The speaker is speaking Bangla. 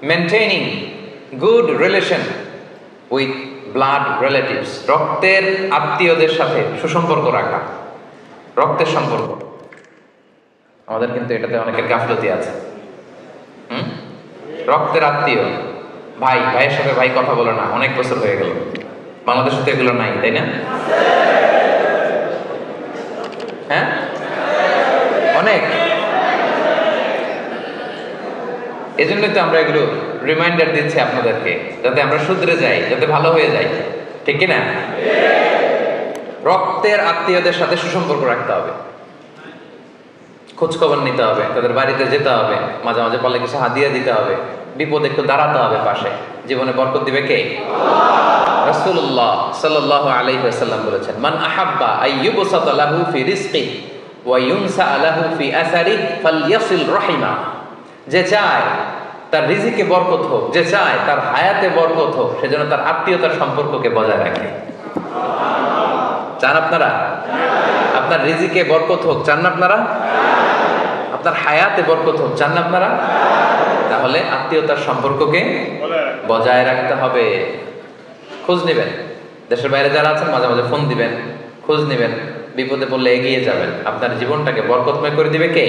Maintaining good relation with blood relatives, রক্তের আত্মীয়দের সাথে সুসম্পর্ক রাখা, রক্তের সম্পর্ক। আমাদের কিন্তু এটাতে অনেকের গাফলতি আছে। রক্তের আত্মীয়, ভাই, ভাইয়ের সাথে ভাই কথা বলে না, অনেক বছর হয়ে গেল। বাংলাদেশে তো এগুলো নাই, তাই না? হ্যাঁ, অনেক। এজন্যই তো আমরা এগুলো রিমাইন্ডার দিচ্ছি আপনাদেরকে, যাতে আমরা শুধরে যাই, যাতে ভালো হয়ে যাই, ঠিক কিনা? রক্তের আত্মীয়দের সাথে সুসম্পর্ক রাখতে হবে, খোঁজ খবর নিতে হবে, তাদের বাড়িতে যেতে হবে, মাঝে মাঝে পারলে কিছু হাদিয়া দিতে হবে, বিপদে একটু দাঁড়াতে হবে পাশে। জীবনে বরকত দিবে কে? রাসূলুল্লাহ সাল্লাল্লাহু আলাইহি ওয়াসাল্লাম বলেছেন, মান আহাব্বা আইয়ুবসাতা লাহু ফি রিজকি ওয়া ইউনসা লাহু ফি আসারি ফালইয়াসিল রাহিমা। যে চায় তার রিজিকে বরকত হোক, যে চায় তার হায়াতে বরকত হোক, সেজন্য তার আত্মীয়তার সম্পর্ককে বজায় রাখে। চান আপনারা? আপনার রিজিকে বরকত হোক চান না আপনারা? আপনার হায়াতে বরকত হোক চান না আপনারা? তাহলে আত্মীয়তার সম্পর্ককে বজায় রাখতে হবে। খোঁজ নেবেন, দেশের বাইরে যারা আছেন মাঝে মাঝে ফোন দিবেন, খোঁজ নেবেন, বিপদে পড়লে এগিয়ে যাবেন। আপনার জীবনটাকে বরকতময় করে দিবে কে?